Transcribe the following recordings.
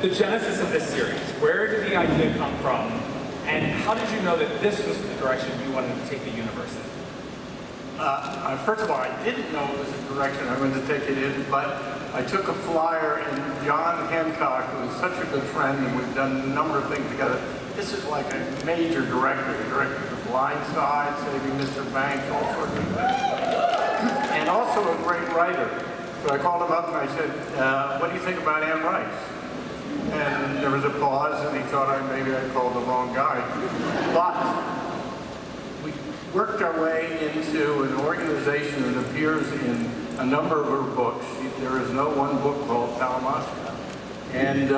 the genesis of this series. Where did the idea come from, and how did you know that this was the direction you wanted to take the universe in? First of all, I didn't know it was the direction I wanted to take it in, but I took a flyer, and John Hancock, who is such a good friend, and we've done a number of things together. This is like a major director. He directed The Blind Side, Saving Mr. Banks, all sorts of things. And also a great writer. So I called him up and I said, what do you think about Anne Rice? And there was a pause, and he thought maybe I called the wrong guy. But we worked our way into an organization that appears in a number of her books. There is no one book called Talamasca. And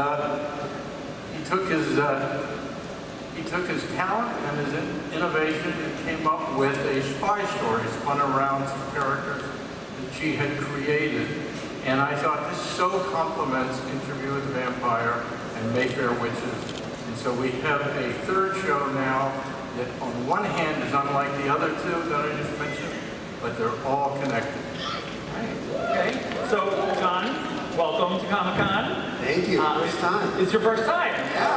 he took his talent and his innovation and came up with a spy story spun around some characters that she had created. And I thought this so complements Interview with the Vampire and Mayfair Witches. And so we have a third show now that on one hand is unlike the other two that I just mentioned, but they're all connected. Right. Okay. So, John, welcome to Comic-Con. Thank you. First time. It's your first time. Yeah.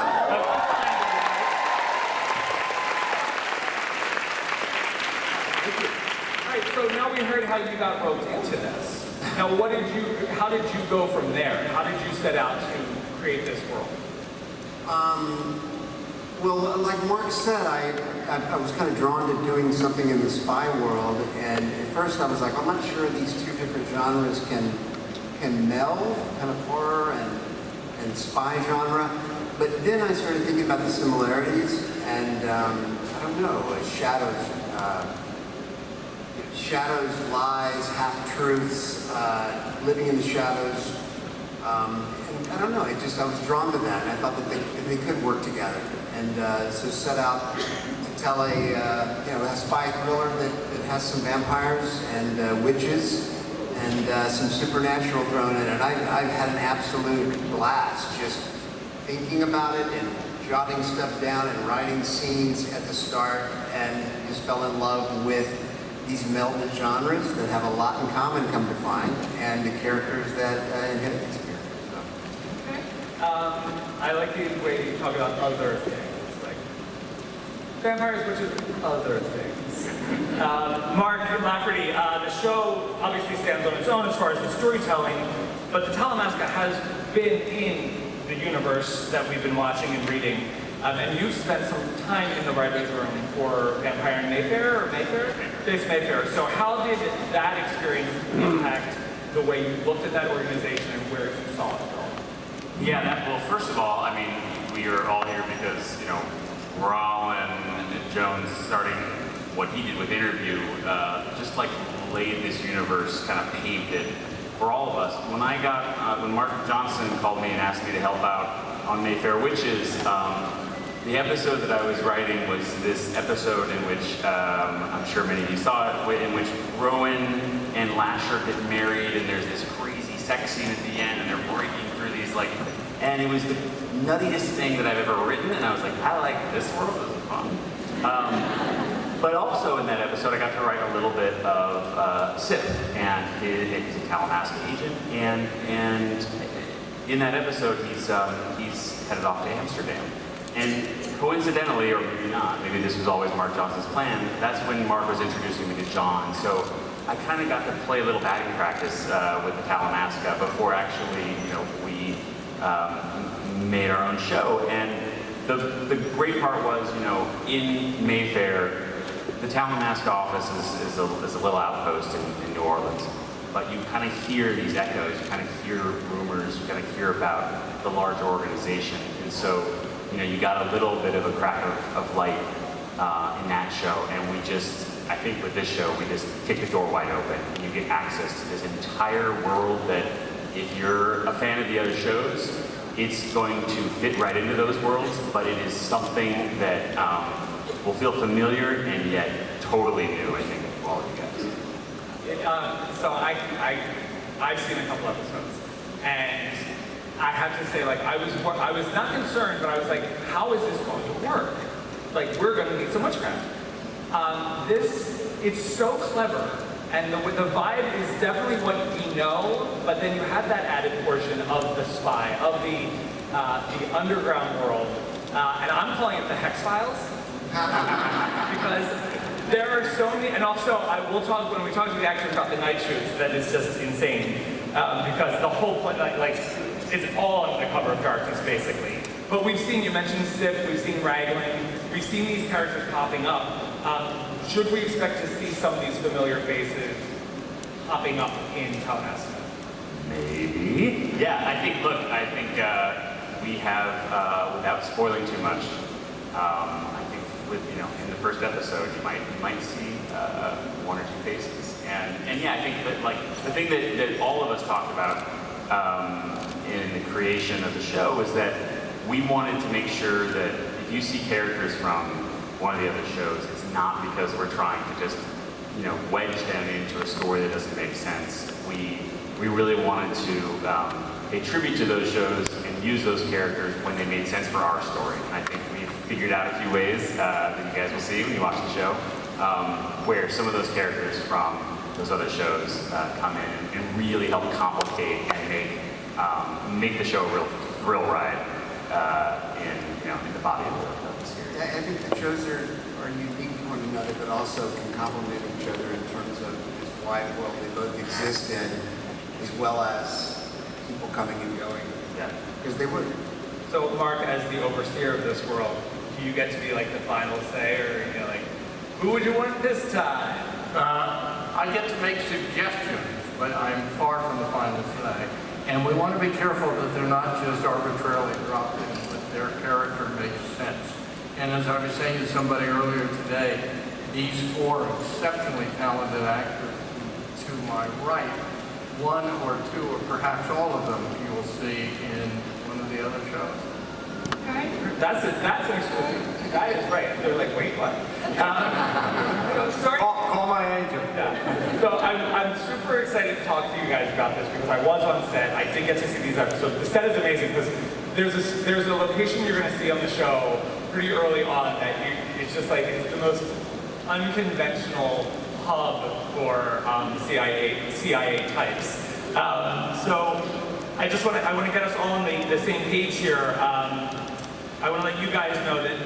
All right. So now we heard how you got roped into this. Now, how did you go from there? How did you set out to create this world? Well, like Mark said, I was kind of drawn to doing something in the spy world, and at first I was like, I'm not sure these two different genres can meld, kind of horror and spy genre. But then I started thinking about the similarities, and I don't know, shadows, lies, half-truths, living in the shadows. And I don't know, I was drawn to that, and I thought that they could work together. And so set out to tell a spy thriller that has some vampires and witches and some supernatural thrown in it. And I've had an absolute blast just thinking about it and jotting stuff down and writing scenes at the start, and just fell in love with these melded genres that have a lot in common, come to find, and the characters that inhabit these characters. So. Okay. I like the way you talk about other things, like vampires, which is other things. Mark Lafferty, the show obviously stands on its own as far as the storytelling, but the Talamasca has been in the universe that we've been watching and reading. And you've spent some time in the writer's room for Vampire in Mayfair, or Mayfair? It's Mayfair. So how did that experience impact the way you looked at that organization and where you saw it going? Yeah, well, first of all, I mean, we are all here because, Rollin and Jones starting what he did with Interview, just like laid this universe, kind of paved it for all of us. When Mark Johnson called me and asked me to help out on Mayfair Witches, the episode that I was writing was this episode in which, I'm sure many of you saw it, in which Rowan and Lasher get married, and there's this crazy sex scene at the end, and they're breaking through these, and it was the nuttiest thing that I've ever written, and I was like, I like this world, this is fun. But also in that episode, I got to write a little bit of Sip, and he's a Talamasca agent, and in that episode, he's headed off to Amsterdam. And coincidentally, or maybe not, maybe this was always Mark Johnson's plan, that's when Mark was introducing me to John. So I kind of got to play a little batting practice with the Talamasca before actually, we made our own show. And the great part was, in Mayfair, the Talamasca office is a little outpost in New Orleans. But you kind of hear these echoes, you kind of hear rumors, you kind of hear about the larger organization. And so, you got a little bit of a crack of light in that show. And I think with this show, we just kick the door wide open. And you get access to this entire world that if you're a fan of the other shows, it's going to fit right into those worlds, but it is something that will feel familiar and yet totally new, I think, for all of you guys. So I've seen a couple episodes, and I have to say, I was not concerned, but I was like, how is this going to work? We're going to need some witchcraft. It's so clever And the vibe is definitely what we know, but then you have that added portion of the spy, of the underground world. And I'm calling it the Hex Files. Because there are so many, and also I will talk, when we talk to the actors about the night shoots, that is just insane. Because the whole point, like, it's all under the cover of darkness, basically. But we've seen, you mentioned Sip, we've seen Raglan, we've seen these characters popping up. Should we expect to see some of these familiar faces popping up in Talamasca? Maybe. Yeah, I think we have, without spoiling too much, I think with, in the first episode, you might see one or two faces. And yeah, I think that like the thing that all of us talked about in the creation of the show is that we wanted to make sure that if you see characters from one of the other shows, it's not because we're trying to just, wedge them into a story that doesn't make sense. We really wanted to pay tribute to those shows and use those characters when they made sense for our story. And I think we've figured out a few ways that you guys will see when you watch the show, where some of those characters from those other shows come in and really help complicate and make the show a real thrill ride in the body of the series. I think the shows are unique to one another, but also can complement each other in terms of this wide world they both exist in, as well as people coming and going. Yeah. Because they would. So Mark, as the overseer of this world, do you get to be like the final say, or who would you want this time? I get to make suggestions, but I'm far from the final say. And we want to be careful that they're not just arbitrarily dropped in, but their character makes sense. And as I was saying to somebody earlier today, these four exceptionally talented actors to my right, one or two or perhaps all of them you will see in one of the other shows. That's an exclusive. That is right. They're like, wait, what? Sorry. Call my agent. Yeah. So I'm super excited to talk to you guys about this because I was on set. I did get to see these episodes. The set is amazing because there's a location you're going to see on the show pretty early on that it's just like it's the most unconventional hub for CIA types. So I want to get us all on the same page here. I want to let you guys know that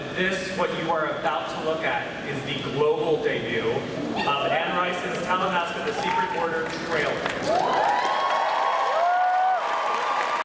what you are about to look at, is the global debut of Anne Rice's Talamasca: The Secret Order trailer.